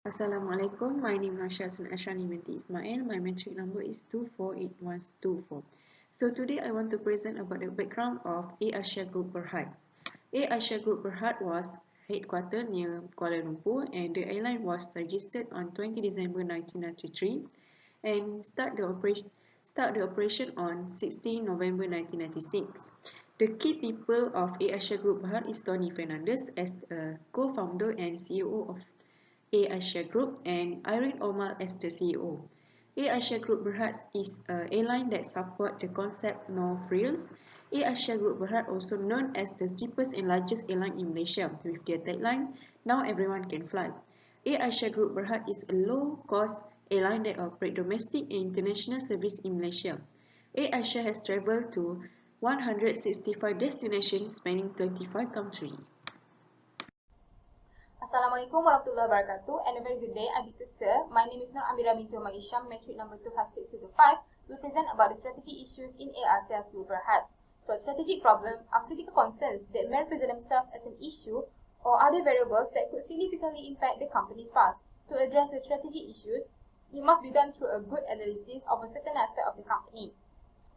Assalamualaikum. My name is Rasha Ashrani binti Ismail. My metric number is 248124. So today I want to present about the background of Asia Group BERHAD. Asia Group BERHAD was headquartered near Kuala Lumpur and the airline was registered on 20 December 1993 and start the operation on 16 November 1996. The key people of Asia Group BERHAD is Tony Fernandez as a co-founder and CEO of Asia Group and Irene Omar as the CEO. Asia Group BERHAD is an airline that supports the concept no frills. Asia Group BERHAD, also known as the cheapest and largest airline in Malaysia, with their tagline, "Now everyone can fly." Asia Group BERHAD is a low-cost airline that operates domestic and international service in Malaysia. Asia has traveled to 165 destinations spanning 25 countries. Assalamualaikum warahmatullahi wabarakatuh and a very good day. I'm Dr. Sir. My name is Nur Amira binti Umar Isham, metric number 256225. We'll present about the strategy issues in Asia's Group BERHAD. So, strategic problem are critical concerns that may present themselves as an issue or other variables that could significantly impact the company's path. To address the strategy issues, it must be done through a good analysis of a certain aspect of the company.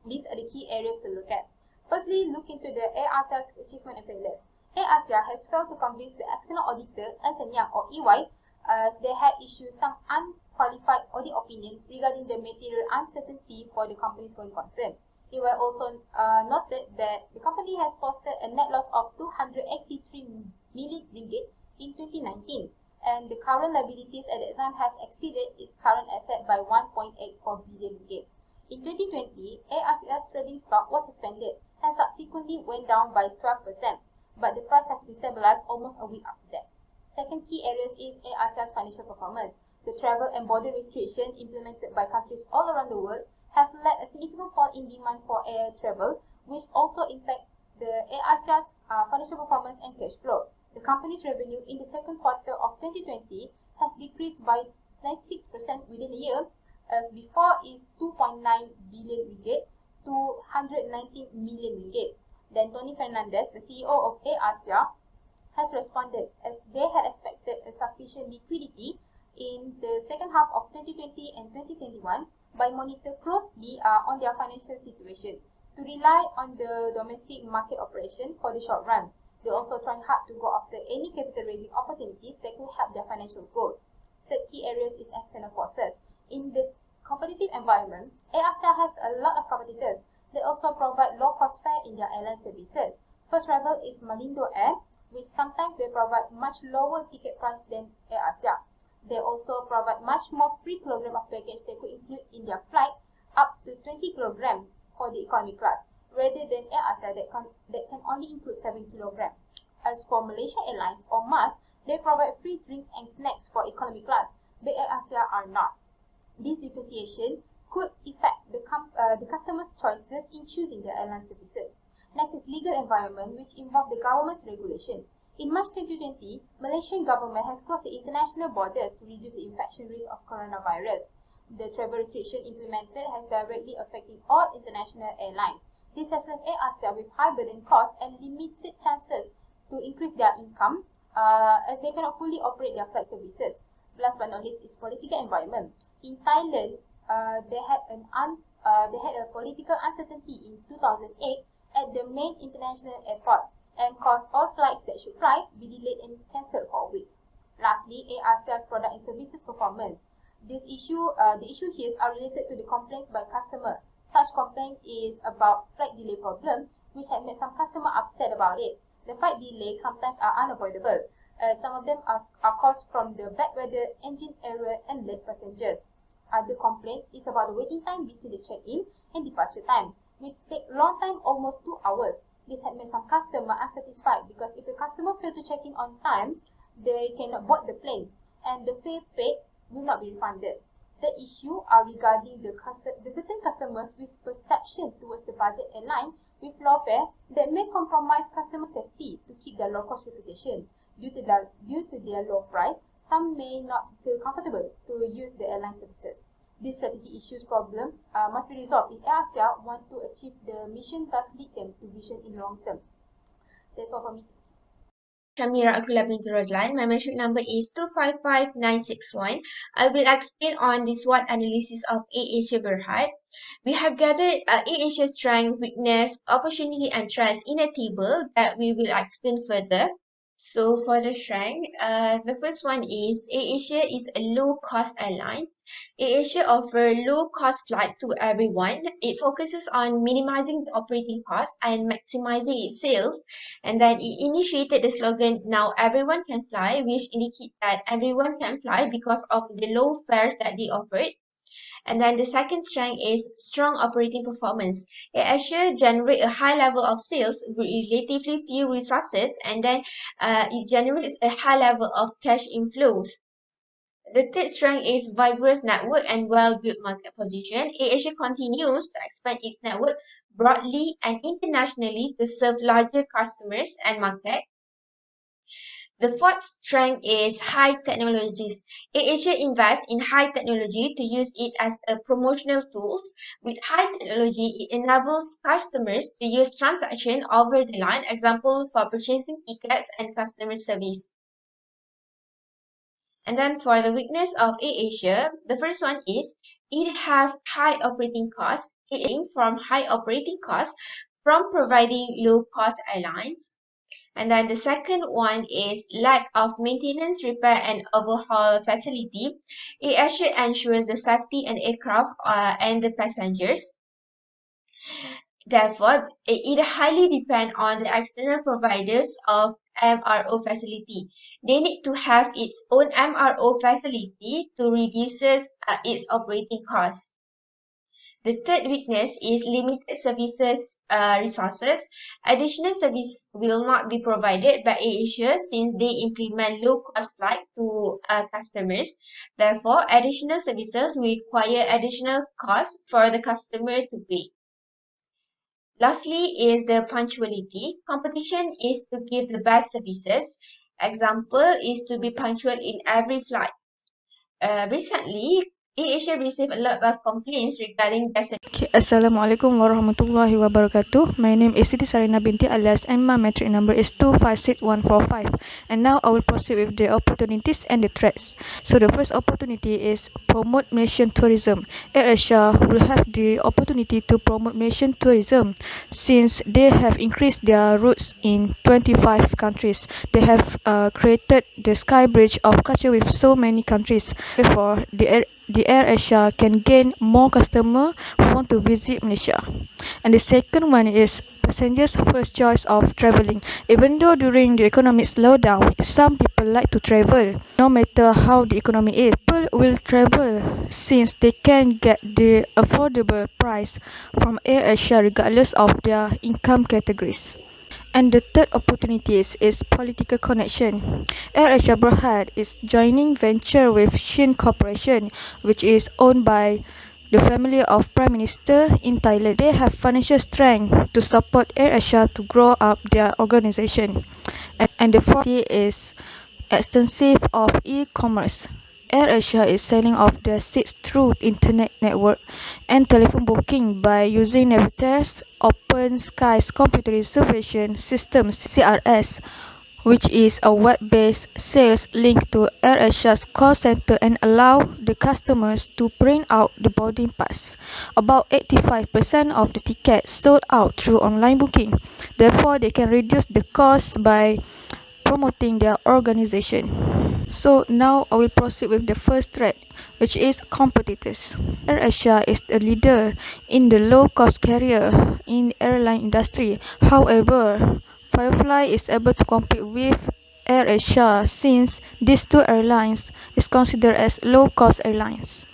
These are the key areas to look at. Firstly, look into the Asia's achievement and failures. Asia has failed to convince the external auditor, Ernst & Young or EY, as they had issued some unqualified audit opinion regarding the material uncertainty for the company's going concern. EY also noted that the company has posted a net loss of 283 million ringgit in 2019, and the current liabilities at that time has exceeded its current asset by 1.84 billion ringgit. In 2020, Asia's trading stock was suspended and subsequently went down by 12%. But the price has been stabilized almost a week after that. Second key areas is Asia's financial performance. The travel and border restriction implemented by countries all around the world has led a significant fall in demand for air travel, which also impact the Asia's financial performance and cash flow. The company's revenue in the second quarter of 2020 has decreased by 96% within a year, as before is 2.9 billion ringgit to 119 million ringgit. Then Tony Fernandez, the CEO of Asia, has responded as they had expected a sufficient liquidity in the second half of 2020 and 2021 by monitoring closely on their financial situation to rely on the domestic market operation for the short run. They're also trying hard to go after any capital raising opportunities that could help their financial growth. Third key areas is external forces. In the competitive environment, Asia has a lot of competitors. They also provide low-cost fare in their airline services. First rival is Malindo Air, which sometimes they provide much lower ticket price than Asia. They also provide much more free kilogram of baggage they could include in their flight, up to 20 kilogram for the economy class, rather than Asia that can only include 7 kilogram. As for Malaysia Airlines or MAS, they provide free drinks and snacks for economy class, but Asia are not. This differentiation could affect the customer's choices in choosing their airline services. Next is legal environment, which involve the government's regulation. In March 2020, Malaysian government has closed the international borders to reduce the infection risk of coronavirus. The travel restriction implemented has directly affected all international airlines. This has left Asia with high burden costs and limited chances to increase their income as they cannot fully operate their flight services. Last but not least is political environment. In Thailand, they had a political uncertainty in 2008 at the main international airport and caused all flights that should fly be delayed and cancelled for a week. Lastly, Asia's product and services performance. The issue here are related to the complaints by customer. Such complaint is about flight delay problem, which had made some customer upset about it. The flight delay sometimes are unavoidable. Some of them are caused from the bad weather, engine error, and late passengers. Other complaint is about the waiting time between the check-in and departure time, which take long time, almost 2 hours. This had made some customer unsatisfied because if the customer fail to check in on time, they cannot board the plane and the fare paid will not be refunded. The issue are regarding the certain customers with perception towards the budget airline with low fare that may compromise customer safety to keep their low-cost reputation. Due to their low price, some may not feel comfortable to use the airline services. This strategy issues problem must be resolved if Asia want to achieve the mission thus lead them to vision in long term. That's all for me. Shamira Akula binti Roslan. My metric number is 255961. I will explain on the SWOT analysis of A-Asia BERHAD. We have gathered A-Asia's strength, weakness, opportunity, and threats in a table that we will explain further. So for the strength, the first one is AirAsia is a low-cost airline. AirAsia offers low-cost flight to everyone. It focuses on minimizing the operating costs and maximizing its sales. And then it initiated the slogan, "Now everyone can fly," which indicates that everyone can fly because of the low fares that they offered. And then the second strength is strong operating performance. AirAsia generate a high level of sales with relatively few resources, and then it generates a high level of cash inflows. The third strength is vigorous network and well-built market position. AirAsia continues to expand its network broadly and internationally to serve larger customers and market. The fourth strength is high technologies. AirAsia invests in high technology to use it as a promotional tools. With high technology, it enables customers to use transaction over the line, example for purchasing tickets and customer service. And then for the weakness of AirAsia, the first one is it have high operating costs. It aims from high operating costs from providing low-cost airlines. And then the second one is lack of maintenance, repair, and overhaul facility. It actually ensures the safety and aircraft and the passengers. Therefore, it highly depends on the external providers of MRO facility. They need to have its own MRO facility to reduce its operating costs. The third weakness is limited services resources. Additional service will not be provided by AirAsia since they implement low-cost flight to customers. Therefore, additional services will require additional costs for the customer to pay. Lastly is the punctuality. Competition is to give the best services. Example is to be punctual in every flight. Recently, AirAsia received a lot of complaints regarding their Okay, Assalamualaikum warahmatullahi wabarakatuh. My name is Siti Sarina binti Alias and my metric number is 256145. And now I will proceed with the opportunities and the threats. So the first opportunity is promote Malaysian tourism. AirAsia will have the opportunity to promote Malaysian tourism since they have increased their routes in 25 countries. They have created the sky bridge of culture with so many countries. Therefore, the AirAsia can gain more customers who want to visit Malaysia. And the second one is passengers' first choice of travelling. Even though during the economic slowdown, some people like to travel. No matter how the economy is, people will travel since they can get the affordable price from AirAsia regardless of their income categories. And the third opportunity is political connection. AirAsia BERHAD is joining venture with Shin Corporation, which is owned by the family of Prime Minister in Thailand. They have financial strength to support AirAsia to grow up their organization. And the fourth is extensive of e-commerce. AirAsia is selling off their seats through internet network and telephone booking by using Navitair's Open Skies Computer Reservation System (CRS), which is a web-based sales link to AirAsia's call center and allow the customers to print out the boarding pass. About 85% of the tickets sold out through online booking. Therefore, they can reduce the cost by promoting their organization. So now I will proceed with the first threat, which is competitors. AirAsia is a leader in the low-cost carrier in the airline industry. However, Firefly is able to compete with AirAsia since these two airlines is considered as low-cost airlines.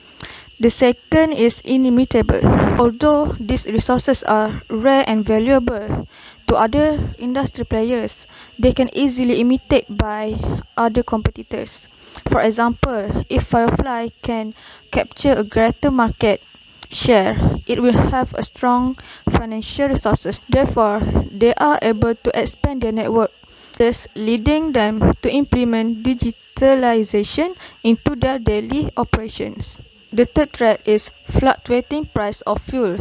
The second is inimitable. Although these resources are rare and valuable to other industry players, they can easily imitate by other competitors. For example, if Firefly can capture a greater market share, it will have a strong financial resources. Therefore, they are able to expand their network, thus leading them to implement digitalization into their daily operations. The third threat is fluctuating price of fuel.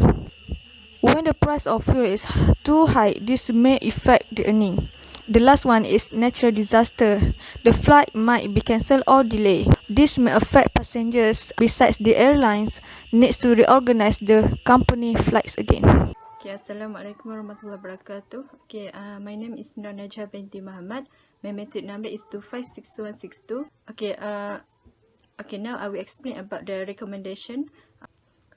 When the price of fuel is too high, this may affect the earning. The last one is natural disaster. The flight might be cancelled or delayed. This may affect passengers. Besides, the airlines needs to reorganize the company flights again. Okay, Assalamualaikum warahmatullahi wabarakatuh. Okay, my name is Nur Najha binti Muhammad. My metric number is 256162. Okay, now I will explain about the recommendation.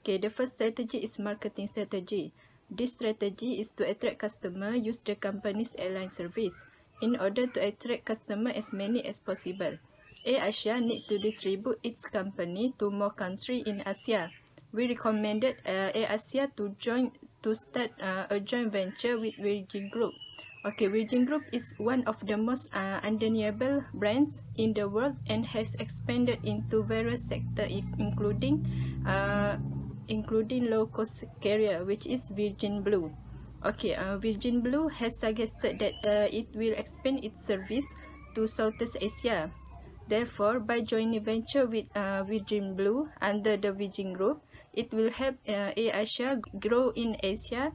Okay, the first strategy is marketing strategy. This strategy is to attract customer use the company's airline service. In order to attract customer as many as possible, Air Asia need to distribute its company to more country in Asia. We recommended Air Asia to start a joint venture with Virgin Group. Okay, Virgin Group is one of the most undeniable brands in the world and has expanded into various sectors, including low-cost carrier, which is Virgin Blue. Okay, Virgin Blue has suggested that it will expand its service to Southeast Asia. Therefore, by joining venture with Virgin Blue under the Virgin Group, it will help Air Asia grow in Asia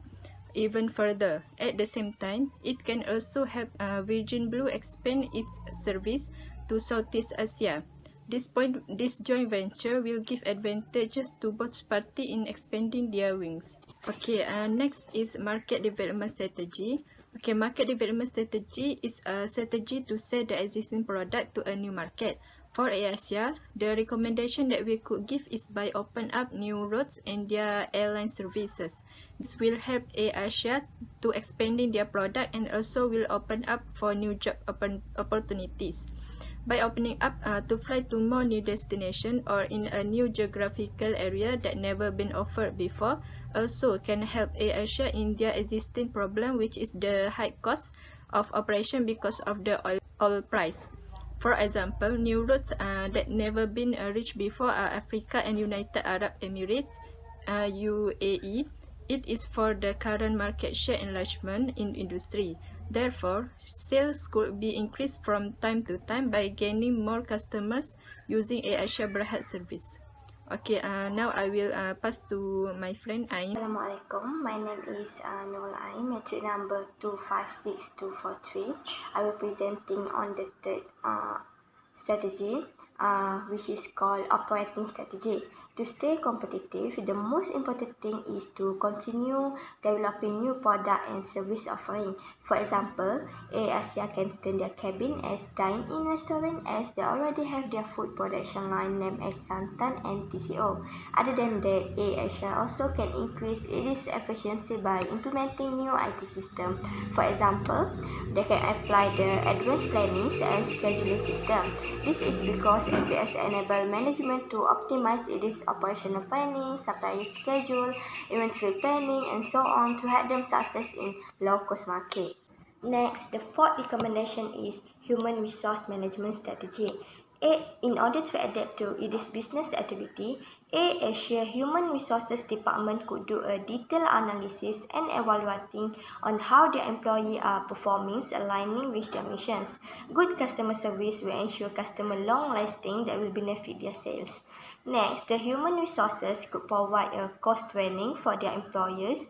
even further. At the same time, it can also help Virgin Blue expand its service to Southeast Asia. This joint venture will give advantages to both parties in expanding their wings. Okay, next is market development strategy. Okay, market development strategy is a strategy to sell the existing product to a new market. For Asia, the recommendation that we could give is by open up new routes and their airline services. This will help Asia to expanding their product and also will open up for new job opportunities. By opening up to fly to more new destination or in a new geographical area that never been offered before, also can help Air Asia in their existing problem, which is the high cost of operation because of the oil price. For example, new routes that never been reached before are Africa and United Arab Emirates, UAE. It is for the current market share enlargement in industry. Therefore, sales could be increased from time to time by gaining more customers using Air Asia BERHAD service. Okay, now I will pass to my friend Ain. Assalamualaikum. My name is Noor Ain, metric number 256243. I will presenting on the third strategy, which is called operating strategy. To stay competitive, the most important thing is to continue developing new product and service offering. For example, Air Asia can turn their cabin as dine-in restaurant as they already have their food production line named as Santan and TCO. Other than that, Air Asia also can increase its efficiency by implementing new IT system. For example, they can apply the advanced planning and scheduling system. This is because APS enable management to optimize its operational planning, supply schedule, inventory planning, and so on to help them success in low-cost market. Next, the fourth recommendation is human resource management strategy. In order to adapt to its business activity, Air Asia Human Resources Department could do a detailed analysis and evaluating on how their employees are performing, aligning with their missions. Good customer service will ensure customer long-lasting that will benefit their sales. Next, the human resources could provide a course training for their employees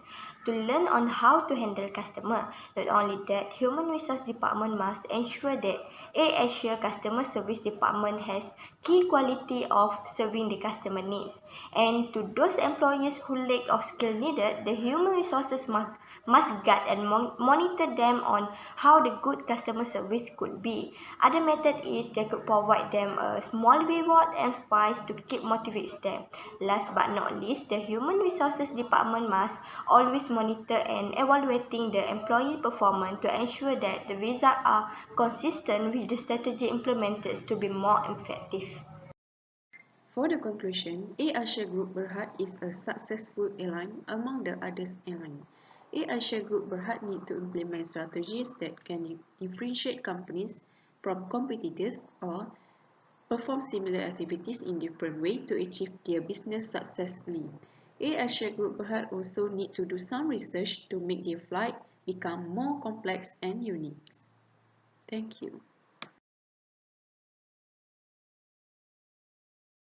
to learn on how to handle customer. Not only that, human resource department must ensure that Air Asia customer service department has key quality of serving the customer needs. And to those employees who lack of skill needed, the human resources must guide and monitor them on how the good customer service could be. Other method is they could provide them a small reward and prize to keep motivates them. Last but not least, the human resources department must always monitor and evaluating the employee performance to ensure that the results are consistent with the strategy implemented to be more effective. For the conclusion, Air Asia Group BERHAD is a successful airline among the others airlines. Air Asia Group BERHAD need to implement strategies that can differentiate companies from competitors or perform similar activities in different ways to achieve their business successfully. Air Asia Group BERHAD also need to do some research to make their flight become more complex and unique. Thank you.